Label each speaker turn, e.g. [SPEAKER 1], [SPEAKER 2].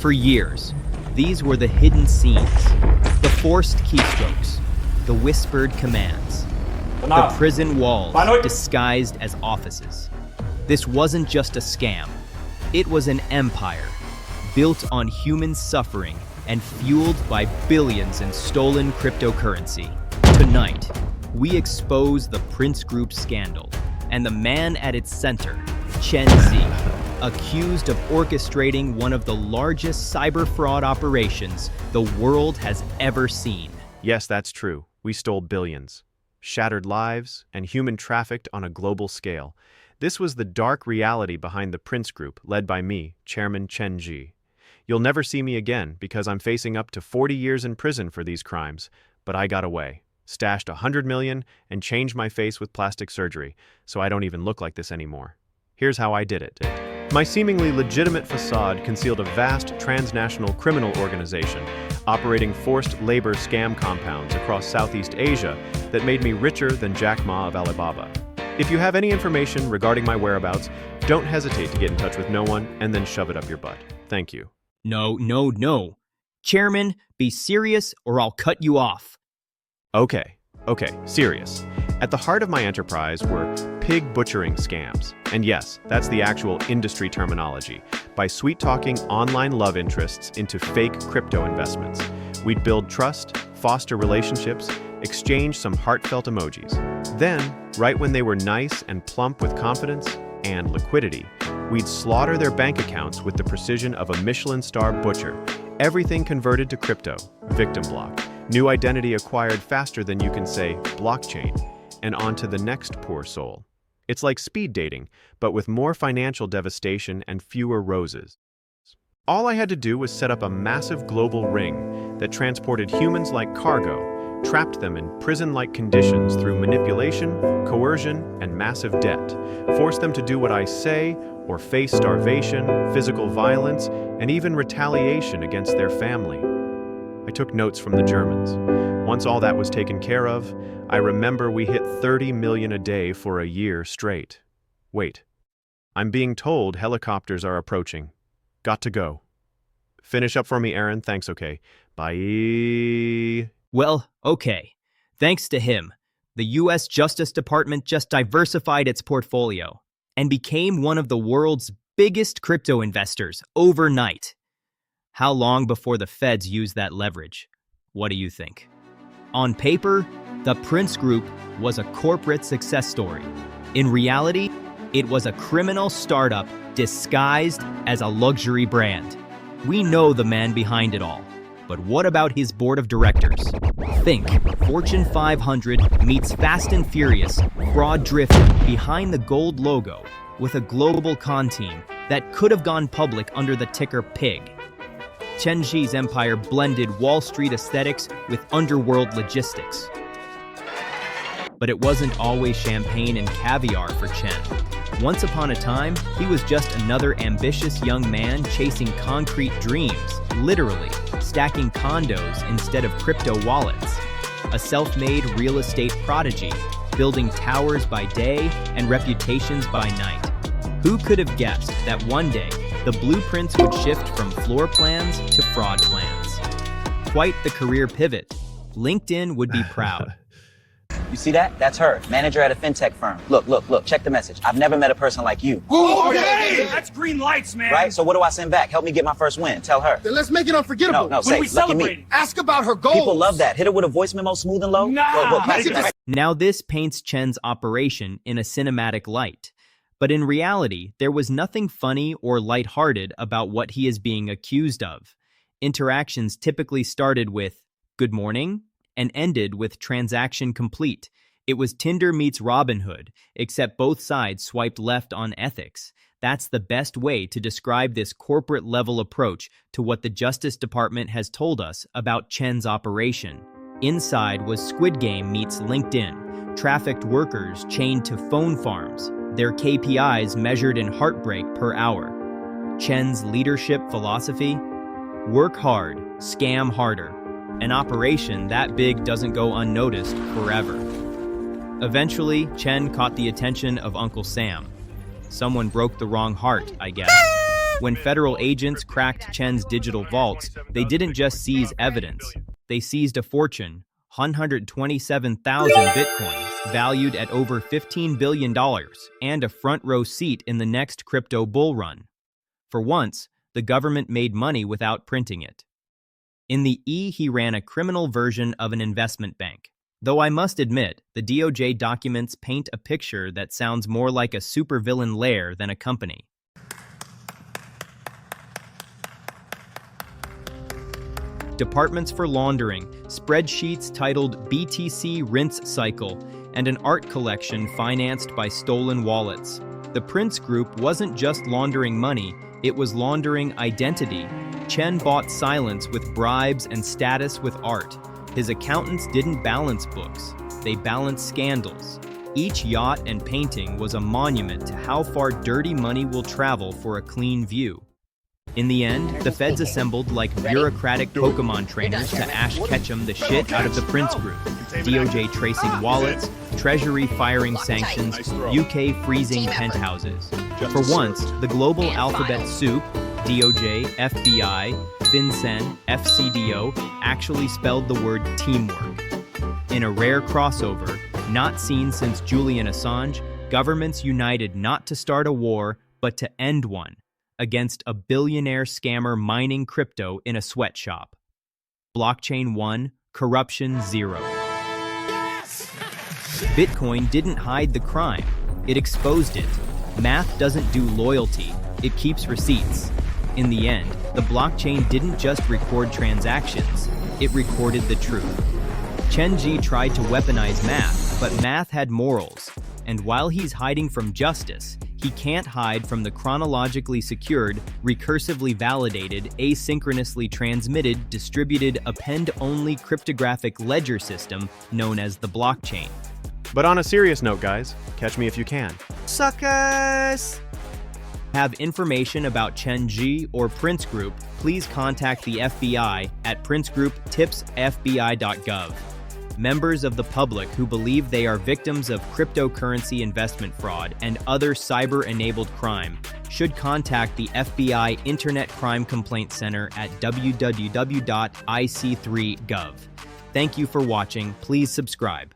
[SPEAKER 1] For years, these were the hidden scenes, the forced keystrokes, the whispered commands, the prison walls disguised as offices. This wasn't just a scam. It was an empire, built on human suffering and fueled by billions in stolen cryptocurrency. Tonight, we expose the Prince Group scandal and the man at its center, Chen Zhi, accused of orchestrating one of the largest cyber fraud operations the world has ever seen.
[SPEAKER 2] Yes, that's true. We stole billions, shattered lives, and human trafficked on a global scale. This was the dark reality behind the Prince Group, led by me, Chairman Chen Zhi. You'll never see me again because I'm facing up to 40 years in prison for these crimes, but I got away, stashed $100 million, and changed my face with plastic surgery, so I don't even look like this anymore. Here's how I did it. My seemingly legitimate facade concealed a vast transnational criminal organization operating forced labor scam compounds across Southeast Asia that made me richer than Jack Ma of Alibaba. If you have any information regarding my whereabouts, don't hesitate to get in touch with no one and then shove it up your butt. Thank you.
[SPEAKER 1] No. Chairman, be serious or I'll cut you off.
[SPEAKER 2] Okay, serious. At the heart of my enterprise were pig butchering scams. And yes, that's the actual industry terminology. By sweet-talking online love interests into fake crypto investments, we'd build trust, foster relationships, exchange some heartfelt emojis. Then, right when they were nice and plump with confidence and liquidity, we'd slaughter their bank accounts with the precision of a Michelin star butcher. Everything converted to crypto, victim block. New identity acquired faster than you can say blockchain, and on to the next poor soul. It's like speed dating, but with more financial devastation and fewer roses. All I had to do was set up a massive global ring that transported humans like cargo, trapped them in prison-like conditions through manipulation, coercion, and massive debt, forced them to do what I say or face starvation, physical violence, and even retaliation against their family. I took notes from the Germans. Once all that was taken care of, I remember we hit 30 million a day for a year straight. Wait, I'm being told helicopters are approaching. Got to go. Finish up for me, Aaron. Thanks, okay. Bye.
[SPEAKER 1] Well, okay. Thanks to him, the U.S. Justice Department just diversified its portfolio and became one of the world's biggest crypto investors overnight. How long before the feds use that leverage? What do you think? On paper, the Prince Group was a corporate success story. In reality, it was a criminal startup disguised as a luxury brand. We know the man behind it all. But what about his board of directors? Think Fortune 500 meets Fast and Furious, broad drift behind the gold logo with a global con team that could have gone public under the ticker PIG. Chen Zhi's empire blended Wall Street aesthetics with underworld logistics. But it wasn't always champagne and caviar for Chen. Once upon a time, he was just another ambitious young man chasing concrete dreams, literally stacking condos instead of crypto wallets. A self-made real estate prodigy, building towers by day and reputations by night. Who could have guessed that one day, the blueprints would shift from floor plans to fraud plans? Quite the career pivot. LinkedIn would be proud.
[SPEAKER 3] You see that? That's her, manager at a fintech firm. Look, check the message. I've never met a person like you.
[SPEAKER 4] Okay! That's green lights, man.
[SPEAKER 3] Right? So what do I send back? Help me get my first win. Tell her.
[SPEAKER 4] Then let's make it unforgettable.
[SPEAKER 3] No,
[SPEAKER 4] when
[SPEAKER 3] say,
[SPEAKER 4] we
[SPEAKER 3] lucky
[SPEAKER 4] celebrate.
[SPEAKER 3] me.
[SPEAKER 4] Ask about her goals.
[SPEAKER 3] People love that. Hit her with a voice memo, smooth and low.
[SPEAKER 4] Nah.
[SPEAKER 1] Now this paints Chen's operation in a cinematic light. But in reality, there was nothing funny or lighthearted about what he is being accused of. Interactions typically started with, "Good morning," and ended with "transaction complete." It was Tinder meets Robinhood, except both sides swiped left on ethics. That's the best way to describe this corporate-level approach to what the Justice Department has told us about Chen's operation. Inside was Squid Game meets LinkedIn, trafficked workers chained to phone farms, their KPIs measured in heartbreak per hour. Chen's leadership philosophy? Work hard, scam harder. An operation that big doesn't go unnoticed forever. Eventually, Chen caught the attention of Uncle Sam. Someone broke the wrong heart, I guess. When federal agents cracked Chen's digital vaults, they didn't just seize evidence. They seized a fortune, 127,000 bitcoins, valued at over $15 billion, and a front-row seat in the next crypto bull run. For once, the government made money without printing it. In the he ran a criminal version of an investment bank. Though I must admit, the DOJ documents paint a picture that sounds more like a supervillain lair than a company. Departments for laundering, spreadsheets titled BTC Rinse Cycle, and an art collection financed by stolen wallets. The Prince Group wasn't just laundering money, it was laundering identity. Chen bought silence with bribes and status with art. His accountants didn't balance books, they balanced scandals. Each yacht and painting was a monument to how far dirty money will travel for a clean view. In the end, the feds assembled like bureaucratic Pokemon trainers to Ash Ketchum the shit out of the Prince Group. DOJ tracing wallets, Treasury firing sanctions, UK freezing penthouses. For once, the global alphabet soup, DOJ, FBI, Vincent, FCDO, actually spelled the word teamwork. In a rare crossover, not seen since Julian Assange, governments united not to start a war, but to end one, against a billionaire scammer mining crypto in a sweatshop. Blockchain 1, corruption 0. Yes! Bitcoin didn't hide the crime, it exposed it. Math doesn't do loyalty, it keeps receipts. In the end, the blockchain didn't just record transactions, it recorded the truth. Chen Zhi tried to weaponize math, but math had morals. And while he's hiding from justice, he can't hide from the chronologically secured, recursively validated, asynchronously transmitted, distributed, append-only cryptographic ledger system known as the blockchain.
[SPEAKER 2] But on a serious note, guys, catch me if you can.
[SPEAKER 1] Suckers! Have information about Chen Zhi or Prince Group, please contact the FBI at princegrouptipsfbi.gov. Members of the public who believe they are victims of cryptocurrency investment fraud and other cyber-enabled crime should contact the FBI Internet Crime Complaint Center at www.ic3.gov. Thank you for watching. Please subscribe.